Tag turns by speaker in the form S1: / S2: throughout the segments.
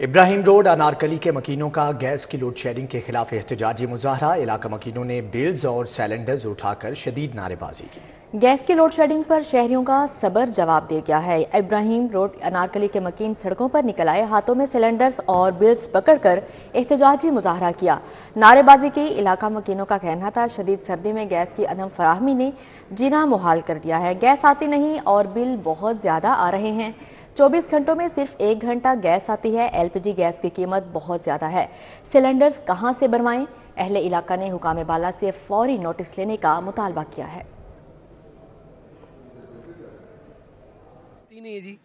S1: ابراہیم road Anarkali کے مکینوں کا gas کی لوڈ شیڈنگ کے خلاف احتجاجی مظاہرہ، علاقہ مکینوں نے بیلز اور سیلنڈرز اٹھا کر شدید نعرے بازی کی۔
S2: گیس کی لوڈ شیڈنگ پر شہریوں کا صبر جواب دے گیا ہے۔ ابراہیم روڈ انارکلی کے مکین سڑکوں پر نکل آئے، ہاتھوں میں سلنڈرز اور بلز پکڑ کر احتجاجی مظاہرہ کیا، نعرے بازی کی۔ علاقہ مکینوں کا کہنا تھا شدید سردی میں گیس کی عدم فراہمی نے جینا محال کر دیا ہے، گیس آتی نہیں اور بل بہت زیادہ آ رہے ہیں، 24 گھنٹوں میں صرف 1 گھنٹہ گیس آتی ہے، ایل پی جی گیس کی قیمت بہت زیادہ ہے، سلنڈرز کہاں سے بنوائیں؟ اہل علاقہ نے حکام بالا سے فوری نوٹس لینے کا مطالبہ کیا ہے۔
S3: نہیں جی،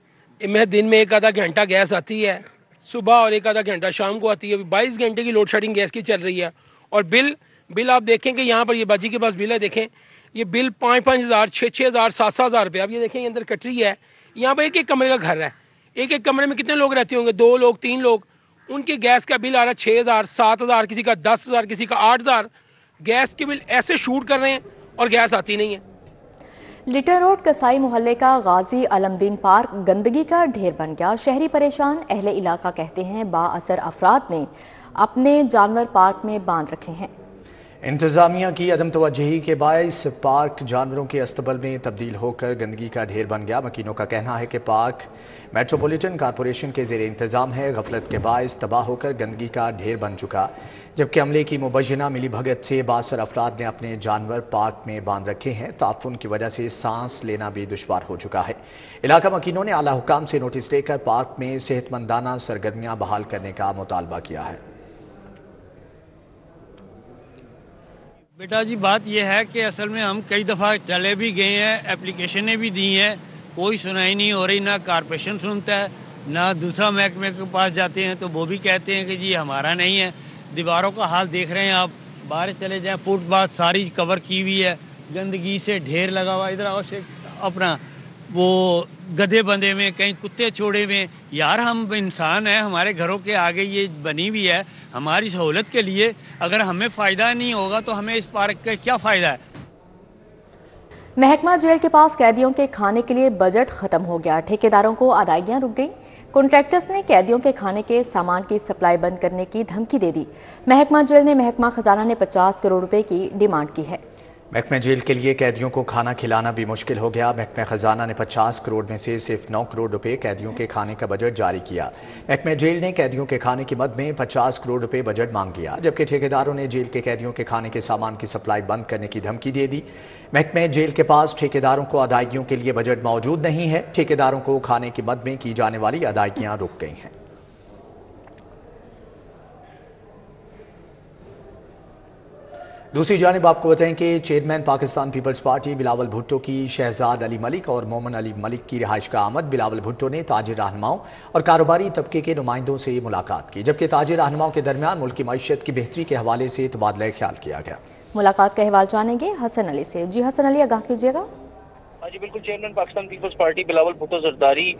S3: میں دن میں 1 آدھا گھنٹہ گیس آتی ہے صبح اور 1 آدھا گھنٹہ شام کو آتی ہے، 22 گھنٹے کی لوڈ شیڈنگ گیس کی چل رہی ہے۔ اور بل آپ دیکھیں کہ یہاں پر یہ باجی کے پاس بل ہے، دیکھیں یہ بل 5-5 ہزار 6-6 ہزار 7-7 ہزار روپے۔ اب یہ دیکھیں یہ اندر کٹری ہے، یہاں پر ایک کمرے کا گھر ہے، ایک کمرے میں کتنے لوگ رہتے ہوں گے؟ 2 لوگ 3 لوگ، ان کے گیس کا بل آ رہا ہے 6 ہزار 7 ہزار، کسی کا 10 ہزار، کسی کا 8 ہزار۔ گیس کے بل ایسے شوٹ کر رہے ہیں اور گیس آتی نہیں ہے۔
S2: لٹل روڈ کسائی محلے کا غازی علمدین پارک گندگی کا ڈھیر بن گیا، شہری پریشان، اہل علاقہ کہتے ہیں با اثر افراد نے اپنے جانور پارک میں باندھ رکھے ہیں۔
S1: انتظامیہ کی عدم توجہی کے باعث پارک جانوروں کے استبل میں تبدیل ہو کر گندگی کا ڈھیر بن گیا۔ مکینوں کا کہنا ہے کہ پارک میٹروپولیٹن کارپوریشن کے زیر انتظام ہے، غفلت کے باعث تباہ ہو کر گندگی کا ڈھیر بن چکا، جبکہ عملے کی مبینہ ملی بھگت سے بااثر افراد نے اپنے جانور پارک میں باندھ رکھے ہیں، تعفن کی وجہ سے سانس لینا بھی دشوار ہو چکا ہے۔ علاقہ مکینوں نے اعلیٰ حکام سے نوٹس لے کر پارک میں صحت مندانہ سرگرمیاں بحال کرنے کا مطالبہ کیا ہے۔
S4: بیٹا جی بات یہ ہے کہ اصل میں ہم کئی دفعہ چلے بھی گئے ہیں، اپلیکیشنیں بھی دی ہیں، کوئی سنائی نہیں ہو رہی، نہ کارپوریشن سنتا ہے، نہ دوسرا محکمے کے پاس جاتے ہیں تو وہ بھی کہتے ہیں کہ جی ہمارا نہیں ہے۔ دیواروں کا حال دیکھ رہے ہیں آپ، باہر چلے جائیں، فٹ پاتھ ساری کور کی ہوئی ہے، گندگی سے ڈھیر لگا ہوا، ادھر آؤ اپنا وہ گدھے بندھے ہوئے، کہیں کتے چھوڑے ہوئے۔ یار ہم انسان ہیں، ہمارے گھروں کے آگے یہ بنی ہوئی ہے ہماری سہولت کے لیے، اگر ہمیں فائدہ نہیں ہوگا تو ہمیں اس پارک کا کیا فائدہ ہے؟
S2: محکمہ جیل کے پاس قیدیوں کے کھانے کے لیے بجٹ ختم ہو گیا، ٹھیکیداروں کو ادائیگیاں رک گئیں، کنٹریکٹرز نے قیدیوں کے کھانے کے سامان کی سپلائی بند کرنے کی دھمکی دے دی۔ محکمہ جیل نے محکمہ خزانہ نے 50 کروڑ روپے کی ڈیمانڈ کی ہے۔
S1: محکمہ جیل کے لیے قیدیوں کو کھانا کھلانا بھی مشکل ہو گیا، محکمہ خزانہ نے 50 کروڑ میں سے صرف 9 کروڑ روپے قیدیوں کے کھانے کا بجٹ جاری کیا۔ محکمہ جیل نے قیدیوں کے کھانے کی مد میں 50 کروڑ روپے بجٹ مانگ لیا، جبکہ ٹھیکیداروں نے جیل کے قیدیوں کے کھانے کے سامان کی سپلائی بند کرنے کی دھمکی دے دی۔ محکمہ جیل کے پاس ٹھیکیداروں کو ادائیگیوں کے لیے بجٹ موجود نہیں ہے، ٹھیکیداروں کو کھانے کی مد میں کی جانے والی ادائیگیاں رک گئی ہیں۔ دوسری جانب آپ کو بتائیں کہ چیئرمین پاکستان پیپلز پارٹی بلاول بھٹو کی شہزاد علی ملک اور مومن علی ملک کی رہائش کا آمد۔ بلاول بھٹو نے تاجر رہنماؤں اور کاروباری طبقے کے نمائندوں سے ملاقات کی، جبکہ تاجر رہنماؤں کے درمیان ملک کی معیشت کی بہتری کے حوالے سے تبادلہ خیال کیا گیا۔
S2: ملاقات کا احوال جانیں گے حسن علی سے۔ جی حسن علی، آگاہ کیجیے گا۔
S5: جی بالکل، چیئرمین پاکستان پیپلز پارٹی بلاول بھٹو زرداری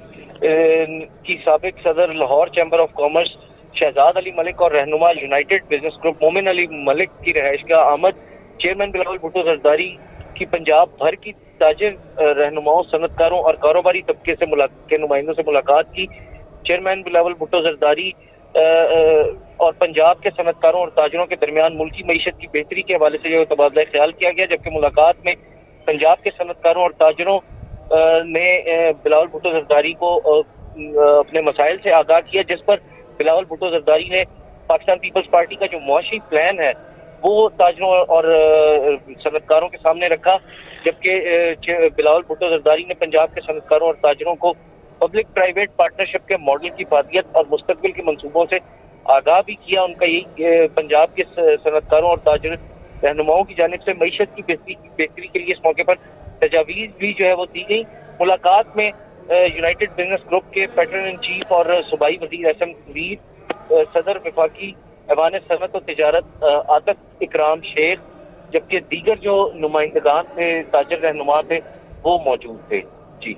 S5: کی سابق صدر Lahore chamber of commerce Shahzad Ali Malik اور رہنما یونائٹڈ بزنس گروپ مومن علی ملک کی رہائش کا آمد۔ چیئرمین بلاول بھٹو زرداری کی پنجاب بھر کی تاجر رہنماؤں، صنعت کاروں اور کاروباری طبقے کے نمائندوں سے ملاقات کی۔ چیئرمین بلاول بھٹو زرداری اور پنجاب کے صنعت کاروں اور تاجروں کے درمیان ملکی معیشت کی بہتری کے حوالے سے جو تبادلہ خیال کیا گیا، جبکہ ملاقات میں پنجاب کے صنعت کاروں اور تاجروں نے بلاول بھٹو زرداری کو اپنے مسائل سے آگاہ کیا، جس پر بلاول بھٹو زرداری نے پاکستان پیپلز پارٹی کا جو معاشی پلان ہے وہ تاجروں اور صنعت کاروں کے سامنے رکھا، جبکہ بلاول بھٹو زرداری نے پنجاب کے صنعت کاروں اور تاجروں کو پبلک پرائیویٹ پارٹنرشپ کے ماڈل کی افادیت اور مستقبل کے منصوبوں سے آگاہ بھی کیا۔ ان کا یہی پنجاب کے صنعت کاروں اور تاجر رہنماؤں کی جانب سے معیشت کی بہتری کے لیے اس موقع پر تجاویز بھی جو ہے وہ دی گئی۔ ملاقات میں یونائٹڈ بزنس گروپ کے پیٹرن ان چیف اور صوبائی وزیر اعظم ویر صدر وفاقی ایوان صنعت و تجارت عاطف اکرام شیخ، جبکہ دیگر جو نمائندگان تھے، تاجر رہنما تھے، وہ موجود تھے۔ جی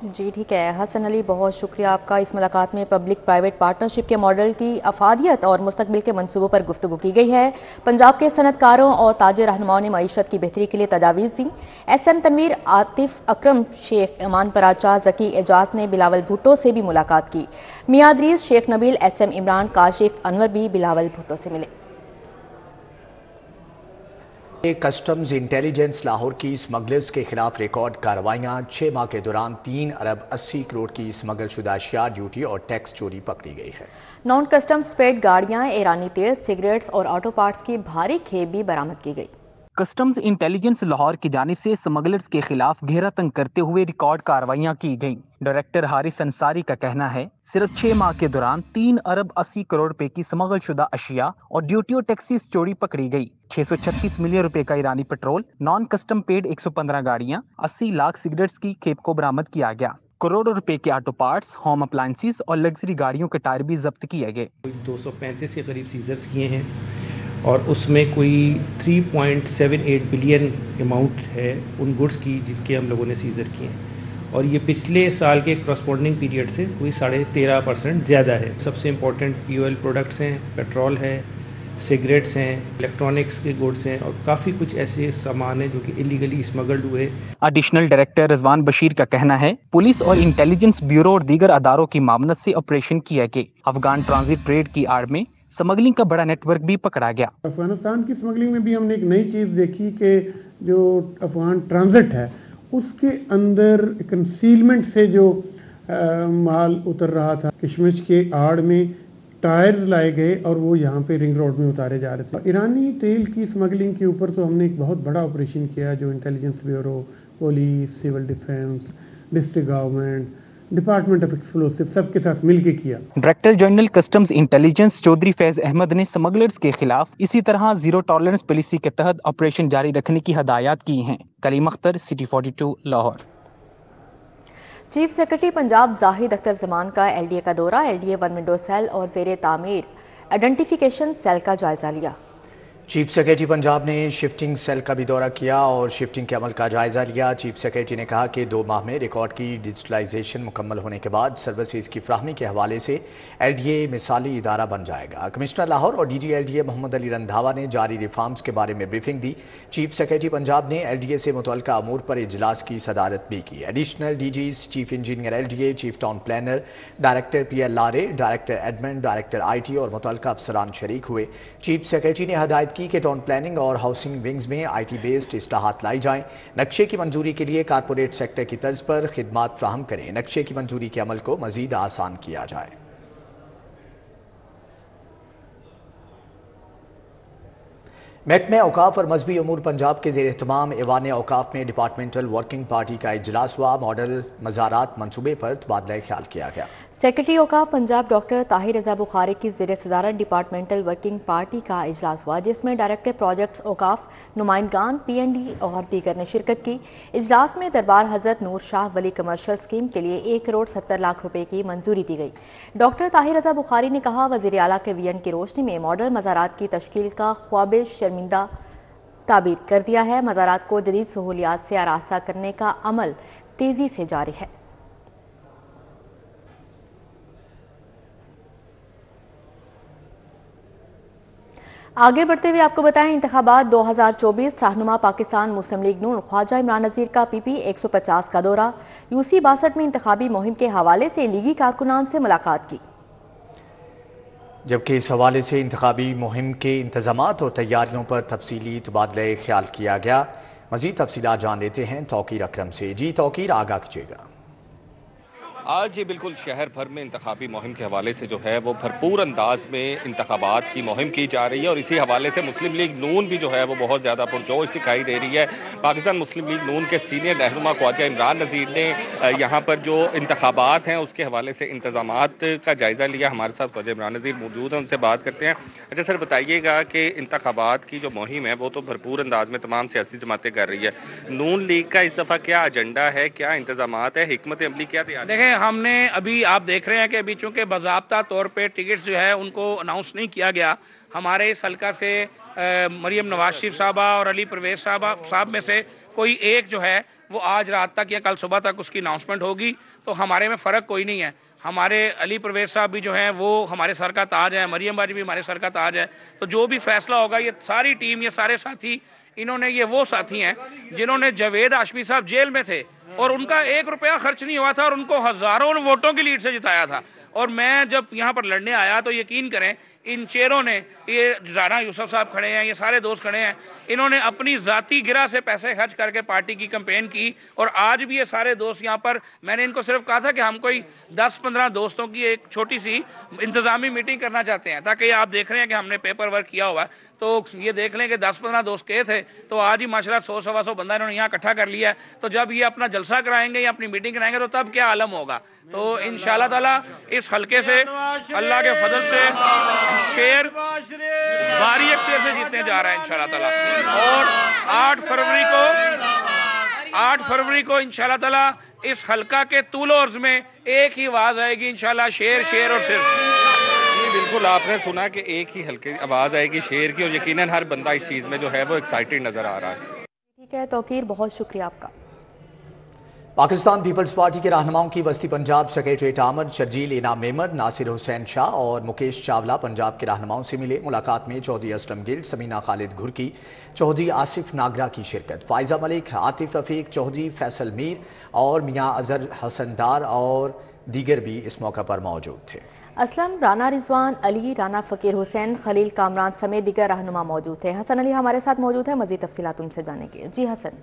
S2: جی ٹھیک ہے حسن علی، بہت شکریہ آپ کا۔ اس ملاقات میں پبلک پرائیویٹ پارٹنرشپ کے ماڈل کی افادیت اور مستقبل کے منصوبوں پر گفتگو کی گئی ہے۔ پنجاب کے صنعت کاروں اور تاجر رہنماؤں نے معیشت کی بہتری کے لیے تجاویز دیں۔ ایس ایم تنویر، عاطف اکرم شیخ، امان پراچا، ذکی اعجاز نے بلاول بھٹو سے بھی ملاقات کی۔ میاں ادریس، شیخ نبیل، ایس ایم عمران، کاشف انور بھی بلاول بھٹو سے ملے۔
S1: کسٹمز انٹیلیجنس لاہور کی اسمگلرز کے خلاف ریکارڈ کارروائیاں، 6 ماہ کے دوران 3 ارب 80 کروڑ کی اسمگل شدہ اشیاء، ڈیوٹی اور ٹیکس چوری پکڑی گئی ہے۔
S2: نان کسٹم سپیڈ گاڑیاں، ایرانی تیل، سگریٹس اور آٹو پارٹس کی بھاری کھیپ بھی برآمد کی گئی۔
S6: کسٹمز انٹیلیجنس لاہور کی جانب سے اسمگلرز کے خلاف گھیرا تنگ کرتے ہوئے ریکارڈ کارروائیاں کی گئیں۔ ڈائریکٹر حارث انصاری کا کہنا ہے صرف 6 ماہ کے دوران 3 ارب 80 کروڑ روپے کی اسمگل شدہ اشیاء اور ڈیوٹی اور ٹیکسیز چوری پکڑی گئی۔ 636 ملین روپے کا ایرانی پیٹرول، نان کسٹم پیڈ 115 گاڑیاں، 80 لاکھ سگریٹس کی کھیپ کو برآمد کیا گیا۔ کروڑوں روپے کے آٹو پارٹس، ہوم اپلائنسز اور لگژری گاڑیوں کے ٹائر بھی ضبط کیے گئے۔
S7: 235 کے قریب سیزرز کیے ہیں اور اس میں کوئی 3.78 بلین اماؤنٹ ہے ان گڈس کی جن کے ہم لوگوں نے سیزر کیے ہیں، اور یہ پچھلے سال کے کرسپونڈنگ پیریڈ سے کوئی 13.5% زیادہ ہے۔ سب سے امپورٹنٹ POL پروڈکٹس ہیں، پیٹرول ہے، سگریٹس ہیں، الیکٹرانکس کے گڈس ہیں، اور کافی کچھ ایسے سامان ہیں جو کہ ایلیگلی اسمگلڈ ہوئے۔
S6: ایڈیشنل ڈائریکٹر رضوان بشیر کا کہنا ہے پولیس اور انٹیلیجنس بیورو اور دیگر اداروں کی معاونت سے آپریشن کیا گیا۔ افغان ٹرانزٹ ٹریڈ کی آڑ میں سمگلنگ کا بڑا نیٹ ورک بھی پکڑا گیا۔
S8: افغانستان کی سمگلنگ میں بھی ہم نے ایک نئی چیز دیکھی کہ جو افغان ٹرانزٹ ہے اس کے اندر کنسیلمنٹ سے جو مال اتر رہا تھا، کشمش کے آڑ میں ٹائرز لائے گئے اور وہ یہاں پہ رنگ روڈ میں اتارے جا رہے تھے۔ ایرانی تیل کی سمگلنگ کے اوپر تو ہم نے ایک بہت بڑا آپریشن کیا، جو intelligence bureau, police, civil defence, district government, department of explosive سب کے ساتھ مل کے کیا۔
S6: Director general customs intelligence Chaudhry Faiz Ahmad نے سمگلرز کے خلاف اسی طرح زیرو ٹالرنس پالیسی کے تحت آپریشن جاری رکھنے کی ہدایات کی ہیں۔ Kaleem Akhtar, city 42، Lahore.
S2: Chief secretary Punjab Zahid Akhtar Zaman کا LDA کا دورہ، LDA 1 ونڈو سیل اور زیر تعمیر آئیڈینٹیفیکیشن سیل کا جائزہ لیا۔
S1: چیف سیکرٹری پنجاب نے شفٹنگ سیل کا بھی دورہ کیا اور شفٹنگ کے عمل کا جائزہ لیا۔ چیف سیکرٹری نے کہا کہ 2 ماہ میں ریکارڈ کی ڈیجیٹلائزیشن مکمل ہونے کے بعد سروسز کی فراہمی کے حوالے سے LDA مثالی ادارہ بن جائے گا۔ کمشنر لاہور اور DG LDA محمد علی رندھاوا نے جاری ریفارمز کے بارے میں بریفنگ دی۔ چیف سیکرٹری پنجاب نے LDA سے متعلقہ امور پر اجلاس کی صدارت بھی کی۔ Additional DGs، chief engineer LDA، chief town planner, director PLRA، director admin, director IT اور متعلقہ افسران شریک ہوئے۔ چیف سیکرٹری نے ہدایت کی کہ ٹاؤن پلاننگ اور ہاؤسنگ ونگز میں IT بیسڈ اصلاحات لائی جائیں۔ نقشے کی منظوری کے لیے کارپوریٹ سیکٹر کی طرز پر خدمات فراہم کریں۔ نقشے کی منظوری کے عمل کو مزید آسان کیا جائے۔ محکمہ اوقاف اور مذہبی امور پنجاب کے زیر اہتمام ایوان اوقاف میں ڈپارٹمنٹل ورکنگ پارٹی کا اجلاس ہوا۔ ماڈل مزارات منصوبے پر تبادلہ خیال کیا گیا۔
S2: سیکرٹری اوقاف پنجاب ڈاکٹر طاہر رضا بخاری کی زیر صدارت ڈپارٹمنٹل ورکنگ پارٹی کا اجلاس ہوا، جس میں ڈائریکٹر پروجیکٹس اوقاف، نمائندگان PND اور دیگر نے شرکت کی۔ اجلاس میں دربار حضرت نور شاہ ولی کمرشل اسکیم کے لیے 1 کروڑ 70 لاکھ روپے کی منظوری دی گئی۔ ڈاکٹر طاہر رضا بخاری نے کہا وزیر اعلیٰ کے ویژن کی روشنی میں ماڈل مزارات کی تشکیل کا خواب شرمندہ تعبیر کر دیا ہے۔ مزارات کو جدید سہولیات سے آراستہ کرنے کا عمل تیزی سے جاری ہے۔ آگے بڑھتے ہوئے آپ کو بتائیں انتخابات 2024، رہنما پاکستان مسلم لیگ نون خواجہ عمران نذیر کا PP 150 کا دورہ، UC 62 میں انتخابی مہم کے حوالے سے لیگی کارکنان سے ملاقات کی۔
S1: جبکہ اس حوالے سے انتخابی مہم کے انتظامات اور تیاریوں پر تفصیلی تبادلہ خیال کیا گیا۔ مزید تفصیلات جان لیتے ہیں توقیر اکرم سے۔ جی توقیر، آگاہ کیجیے گا۔
S9: آج یہ بالکل شہر بھر میں انتخابی مہم کے حوالے سے جو ہے وہ بھرپور انداز میں انتخابات کی مہم کی جا رہی ہے، اور اسی حوالے سے مسلم لیگ نون بھی جو ہے وہ بہت زیادہ پرجوش دکھائی دے رہی ہے۔ پاکستان مسلم لیگ نون کے سینئر رہنما خواجہ عمران نذیر نے یہاں پر جو انتخابات ہیں اس کے حوالے سے انتظامات کا جائزہ لیا۔ ہمارے ساتھ خواجہ عمران نذیر موجود ہیں، ان سے بات کرتے ہیں۔ اچھا سر، بتائیے گا کہ انتخابات کی جو مہم ہے وہ تو بھرپور انداز میں تمام سیاسی جماعتیں کر رہی ہے، نون لیگ کا اس دفعہ کیا ایجنڈا ہے، کیا انتظامات ہے، حکمت عملی کیا تیار؟
S3: دیکھیں، ہم نے ابھی آپ دیکھ رہے ہیں کہ ابھی چونکہ باضابطہ طور پہ ٹکٹس جو ہے ان کو اناؤنس نہیں کیا گیا، ہمارے اس حلقہ سے مریم نواز شریف صاحبہ اور علی پرویز صاحب میں سے کوئی ایک جو ہے
S10: وہ آج رات تک یا کل صبح تک اس کی اناؤنسمنٹ ہوگی. تو ہمارے میں فرق کوئی نہیں ہے. ہمارے علی پرویز صاحب بھی جو ہیں وہ ہمارے سر کا تاج ہے, مریم باجی بھی ہمارے سر کا تاج ہے. تو جو بھی فیصلہ ہوگا, یہ ساری ٹیم, یہ سارے ساتھی, انہوں نے, یہ وہ ساتھی ہیں جنہوں نے جاوید ہاشمی صاحب جیل میں تھے اور ان کا 1 روپیہ خرچ نہیں ہوا تھا اور ان کو ہزاروں ووٹوں کی لیڈ سے جتایا تھا. اور میں جب یہاں پر لڑنے آیا تو یقین کریں ان چیروں نے, یہ رانا یوسف صاحب کھڑے ہیں, یہ سارے دوست کھڑے ہیں, انہوں نے اپنی ذاتی گرہ سے پیسے خرچ کر کے پارٹی کی کمپین کی. اور آج بھی یہ سارے دوست یہاں پر, میں نے ان کو صرف کہا تھا کہ ہم کوئی 10-15 دوستوں کی ایک چھوٹی سی انتظامی میٹنگ کرنا چاہتے ہیں, تاکہ یہ آپ دیکھ رہے ہیں کہ ہم نے پیپر ورک کیا ہوا ہے. تو یہ دیکھ لیں کہ 10-15 دوست کے تھے, تو آج ہی ماشاءاللہ 100-125 بندہ انہوں نے یہاں اکٹھا کر لیا ہے. تو جب یہ اپنا جلسہ کرائیں گے یا اپنی میٹنگ کرائیں گے تو تب کیا عالم ہوگا. تو انشاءاللہ تعالیٰ اس حلقے سے اللہ کے فضل سے شیر بھاری ایک شیر سے جیتنے جا رہا ہے انشاءاللہ تعالیٰ. اور 8 فروری کو انشاءاللہ تعالیٰ اس حلقہ کے طول و عرض میں ایک ہی آواز آئے گی انشاءاللہ, شیر شیر اور شیر سے.
S9: بالکل آپ نے سنا کہ ایک ہی ہلکے آواز آئے گی شیر کی, اور یقیناً ہر بندہ اس چیز میں جو ہے وہ ایکسائٹڈ نظر آ رہا ہے.
S2: ٹھیک ہے توقیر, بہت شکریہ آپ کا.
S1: پاکستان پیپلز پارٹی کے رہنماؤں کی وسطی پنجاب سیکریٹریٹ آمد شرجیل انعام میمن, ناصر حسین شاہ اور مکیش چاولہ پنجاب کے رہنماؤں سے ملے. ملاقات میں چودھری اسلم گل, سمینہ خالد گھرکی, چودھری آصف ناگرہ کی شرکت. فائزہ ملک, عاطف رفیق, چودھری فیصل میر اور میاں اظہر حسن ڈار اور دیگر بھی اس موقع پر موجود تھے.
S2: اسلم, رانا رضوان علی, رانا فقیر حسین, خلیل کامران سمیت دیگر رہنما موجود تھے. حسن علی ہمارے ساتھ موجود ہیں, مزید تفصیلات ان سے جانیں گے. جی حسن.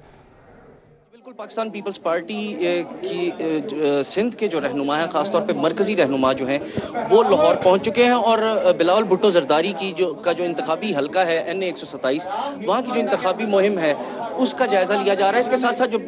S11: پاکستان پیپلز پارٹی کی سندھ کے جو رہنما ہیں, خاص طور پہ مرکزی رہنما جو ہیں, وہ لاہور پہنچ چکے ہیں اور بلاول بھٹو زرداری کی کا جو انتخابی حلقہ ہے NA 127, وہاں کی جو انتخابی مہم ہے اس کا جائزہ لیا جا رہا ہے. اس کے ساتھ ساتھ جو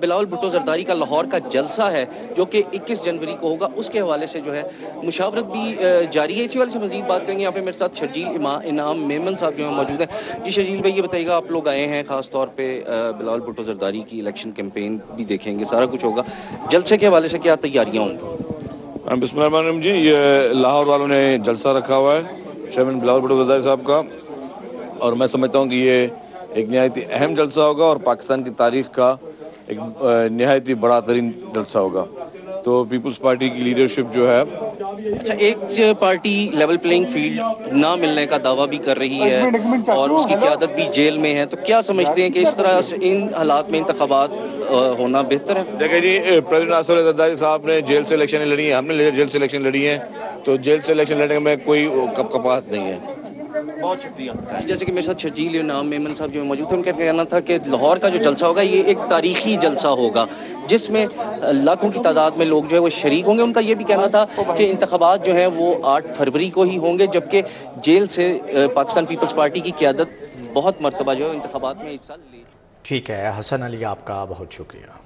S11: بلاول بھٹو زرداری کا لاہور کا جلسہ ہے جو کہ 21 جنوری کو ہوگا, اس کے حوالے سے جو ہے مشاورت بھی جاری ہے. اسی والے سے مزید بات کریں گے. یہاں پہ میرے ساتھ شرجیل انعام میمن صاحب جو ہیں موجود ہیں. جی شرجیل بھائی, یہ بتائیے گا, آپ لوگ آئے ہیں خاص طور پہ بلاول بھٹو زرداری کی الیکشن کیمپین بھی دیکھیں گے, سارا کچھ ہوگا, جلسے کے حوالے سے کیا تیاریاں ہوں گی؟
S12: بسم اللہ الرحمن الرحیم. جی, یہ لاہور والوں نے جلسہ رکھا ہوا ہے چیئرمین بلاول بھٹو زرداری صاحب کا, اور میں سمجھتا ہوں کہ یہ ایک نہایت ہی اہم جلسہ ہوگا اور پاکستان کی تاریخ کا ایک نہایت ہی بڑا ترین جلسہ ہوگا. تو پیپلز پارٹی کی لیڈرشپ جو ہے,
S11: اچھا, ایک پارٹی لیول پلینگ فیلڈ نہ ملنے کا دعویٰ بھی کر رہی ہے اور اس کی قیادت بھی جیل میں ہے, تو کیا سمجھتے ہیں کہ اس طرح سے ان حالات میں انتخابات ہونا بہتر ہے؟
S12: دیکھیں جی, پریزیڈنٹ ناصر زرداری صاحب نے جیل سے الیکشن لڑی ہیں, ہم نے جیل سے الیکشن لڑی ہیں, تو جیل سے الیکشن لڑنے میں کوئی کپاہٹ نہیں ہے.
S11: بہت شکریہ. جیسے کہ میرے ساتھ شرجیل انعام میمن صاحب جو موجود ہیں, ان کا کہنا تھا کہ لاہور کا جو جلسہ ہوگا یہ ایک تاریخی جلسہ ہوگا جس میں لاکھوں کی تعداد میں لوگ جو ہے وہ شریک ہوں گے. ان کا یہ بھی کہنا تھا کہ انتخابات جو ہیں وہ 8 فروری کو ہی ہوں گے, جبکہ جیل سے پاکستان پیپلز پارٹی کی قیادت بہت مرتبہ جو ہے انتخابات میں حصہ لی.
S1: ٹھیک ہے حسن علی, آپ کا بہت شکریہ.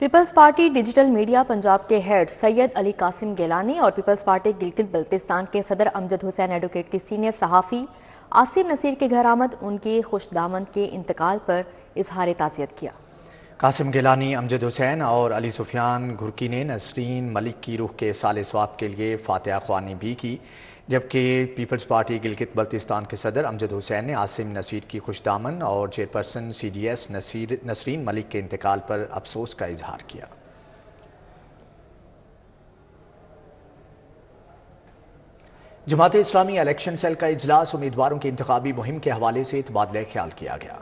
S2: پیپلز پارٹی ڈیجیٹل میڈیا پنجاب کے ہیڈ سید علی قاسم گیلانی اور پیپلز پارٹی گلگت بلتستان کے صدر امجد حسین ایڈوکیٹ کی سینئر صحافی عاصم نصیر کے گھر آمد ان کے خوش دامن کے انتقال پر اظہار تعزیت کیا.
S1: قاسم گیلانی, امجد حسین اور علی سفیان گھرکی نے نسرین ملک کی روح کے سال ثواب کے لیے فاتحہ خوانی بھی کی, جبکہ پیپلز پارٹی گلگت بلتستان کے صدر امجد حسین نے عاصم نصیر کی خوش دامن اور چیئرپرسن CDS نسرین ملک کے انتقال پر افسوس کا اظہار کیا. جماعت اسلامی الیکشن سیل کا اجلاس, امیدواروں کی انتخابی مہم کے حوالے سے تبادلہ خیال کیا گیا.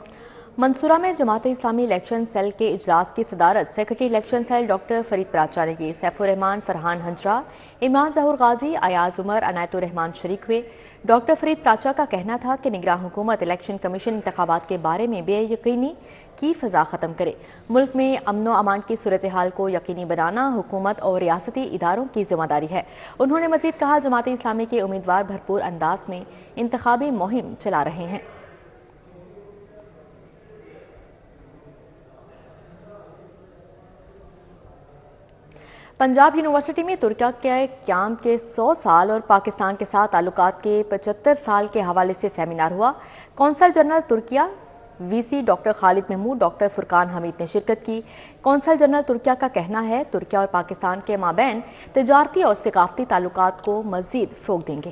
S2: منصورہ میں جماعت اسلامی الیکشن سیل کے اجلاس کی صدارت secretary election cell doctor Farid Paracha نے کی. سیف الرحمان, فرحان ہنجرا, ایمان ظہور غازی, ایاز عمر, عنایت الرحمان شریک ہوئے. ڈاکٹر فرید پراچا کا کہنا تھا کہ نگراں حکومت الیکشن کمیشن انتخابات کے بارے میں بے یقینی کی فضا ختم کرے. ملک میں امن و امان کی صورتحال کو یقینی بنانا حکومت اور ریاستی اداروں کی ذمہ داری ہے. انہوں نے مزید کہا جماعت اسلامی کے امیدوار بھرپور انداز میں انتخابی مہم چلا رہے ہیں. پنجاب یونیورسٹی میں ترکیہ کے قیام کے 100 سال اور پاکستان کے ساتھ تعلقات کے 75 سال کے حوالے سے سیمینار ہوا. Consul general Turkiye VC doctor Khalid Mahmood, doctor Furqan Hameed نے شرکت کی. کونسل جنرل ترکیہ کا کہنا ہے ترکیہ اور پاکستان کے مابین تجارتی اور ثقافتی تعلقات کو مزید فروغ دیں گے.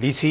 S1: DC